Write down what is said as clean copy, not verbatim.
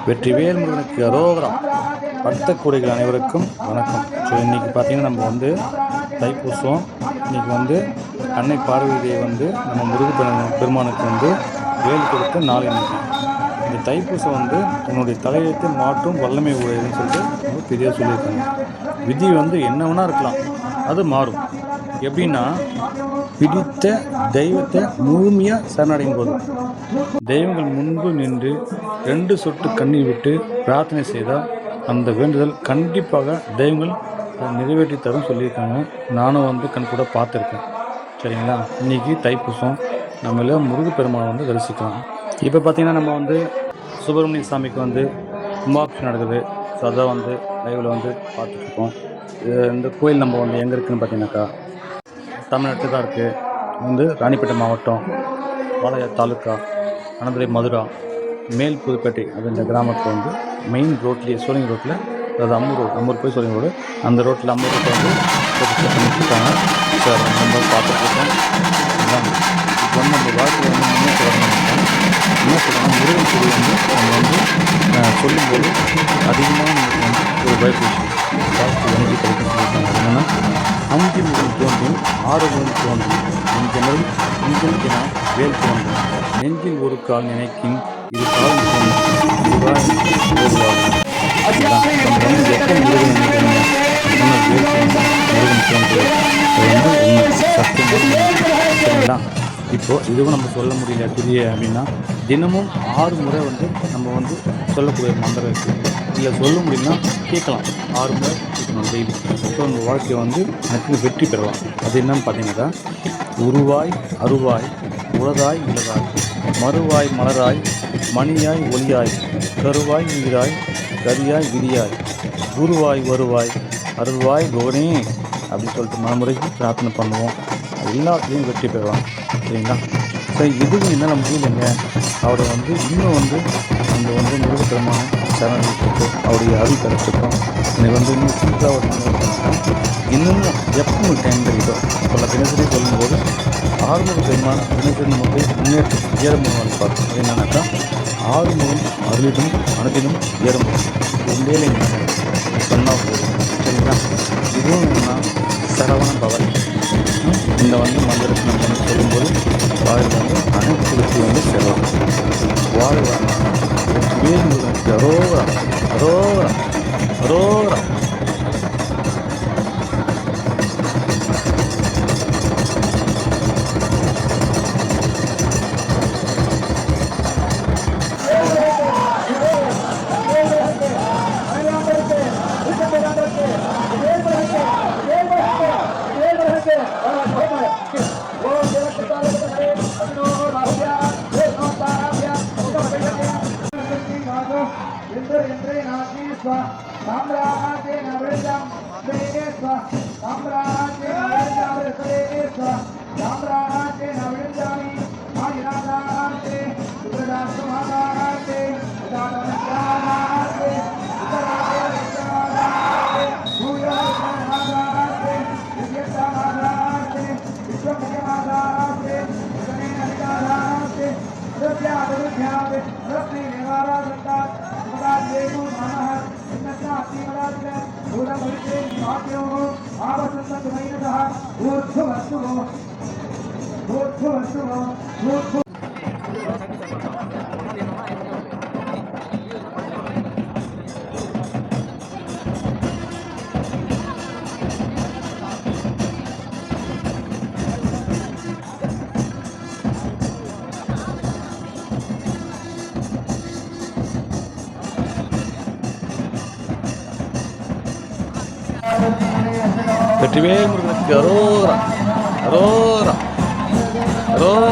வெற்றிவேல் முருகனுக்கு அரோகரா. பக்த கூடைகள் அனைவருக்கும் வணக்கம். ஸோ இன்றைக்கி பார்த்திங்கன்னா நம்ம வந்து தைப்பூசம். இன்றைக்கி வந்து அன்னை பார்வதியை வந்து நம்ம பெருமானுக்கு வந்து வேல் கொடுத்த நாள் இன்னைக்கு. இந்த தைப்பூசம் வந்து உன்னுடைய தலையெழுத்தை மாற்றும் வல்லமை உடையதுன்னு சொல்லிட்டு ரொம்ப பெரிய சொல்லியிருக்காங்க. விதி வந்து என்ன வேணா இருக்கலாம், அது மாறும். எப்படின்னா, பிடித்த தெய்வத்தை முழுமையாக சரணடையும் போது தெய்வங்கள் முன்பு நின்று 2 சொட்டு கண்ணீர் விட்டு பிரார்த்தனை செய்தால் அந்த வேண்டுதல் கண்டிப்பாக தெய்வங்கள் நிறைவேற்றி தரும் சொல்லியிருக்காங்க. நானும் வந்து கண் கூட பார்த்துருக்கேன். சரிங்களா? இன்றைக்கி தைப்பூசம், நம்மள முருகப்பெருமானை வந்து தரிசிக்கலாம். இப்போ பார்த்திங்கன்னா நம்ம வந்து சுப்பிரமணிய சாமிக்கு வந்து கும்பாபிஷேகம் நடக்குது. ஸோ அதான் வந்து லைவில் வந்து பார்த்துட்ருக்கோம். இந்த கோயில் நம்ம வந்து எங்கே இருக்குதுன்னு பார்த்தீங்கன்னாக்கா தமிழ்நாட்டில் தான் இருக்குது. வந்து ராணிப்பேட்டை மாவட்டம், பாளையம் தாலுக்கா, அனந்தரை மதுரா, மேல் புதுப்பேட்டை அப்படின்ற கிராமத்தில் வந்து மெயின் ரோட்லேயே சோழிங்க ரோட்டில், அதாவது அம்மூர் போய் சோழிங்க ரோடு, அந்த ரோட்டில் அம்மூர் ரோட்டில் வந்து பண்ணிட்டுருக்காங்க. ஸோ அதை நம்ம பார்த்துட்ருக்கோம். இப்போ வந்து நம்ம வாழ்க்கையில் வந்து முன்னேற்ற வரணும். என்ன சொல்கிறாங்க, முருகன் சொல்லி வந்து நம்ம வந்து சொல்லும்போது அதிகமாக நமக்கு வந்து ஒரு வாய்ப்பு வாழ்க்கை எனர்ஜி கிடைக்கும் சொல்லியிருக்காங்க. என்னென்னா, 5 முகம் தோன்றும் 6 முகம் தோன்றும் என்கிற என வேல் தோன்றும் நெஞ்சில் ஒரு கால் நினைக்கும் இது காலம் தோன்றும் இதுவாக ஓடுவாகும். எப்போ முருகன் வேல் தோன்றும் முருகன் தோன்றும் அது வந்து உண்மை சத்தியம். சரிங்களா? இப்போது இதுவும் நம்ம சொல்ல முடியல புரிய அப்படின்னா, தினமும் 6 முறை வந்து நம்ம வந்து சொல்லக்கூடிய மந்திரம் இருக்குது. இல்லை சொல்ல முடியும்னா கேட்கலாம், 6 முறை கேட்கணும் டெய்லி. ஸோ நம்ம வாழ்க்கையை வந்து எனக்கு வெற்றி பெறலாம். அது என்னன்னு பார்த்தீங்கன்னா, உருவாய் அருவாய் உளதாய் உலகாய் மறுவாய் மலராய் மணியாய் ஒளியாய் கருவாய் நீராய் கரியாய் விரியாய் குருவாய் வருவாய் அருள்வாய் கோனே அப்படின்னு சொல்லிட்டு மனமுறைக்கு பிரார்த்தனை பண்ணுவோம். எல்லாத்துலேயும் வெற்றி பெறலாம். சரிங்களா? சரி, இதுவும் என்னால் முடியலைங்க, அவரை வந்து இன்னும் வந்து நம்ம வந்து முருகப்பெருமான சரணத்துக்கு அவருடைய அருள் கிடைச்சிருக்கோம். எனக்கு வந்து இன்னும் சிம்பிளாக ஒரு இன்னமும் எப்பவும் டைம் கிடைக்கும். இப்போ தினசரி சொல்லும்போது ஆறுமுக பெருமான தினசரி நமக்கு முன்னேற்றம் ஏறமுகம் அளிப்பார். அது என்னன்னாக்கா, ஆறுமுகம் அருளிடும் அனுதினும் ஏறமுகம் ரெண்டே சொன்னால் போதும். சரிங்களா? இதுவும் என்னன்னா சரவண பவன். இந்த வந்து மந்திரத்தை நம்ம சொல்லும்போது வாழ்க்கை வந்து அனைத்து வந்து செல்லலாம். வாழ்வாங்க வேல்முருகனுக்கு அரோகரா அரோகரா அரோகரா. வெற்றிவேல் முருகனுக்கு அரோகரா அரோகரா அரோகரா.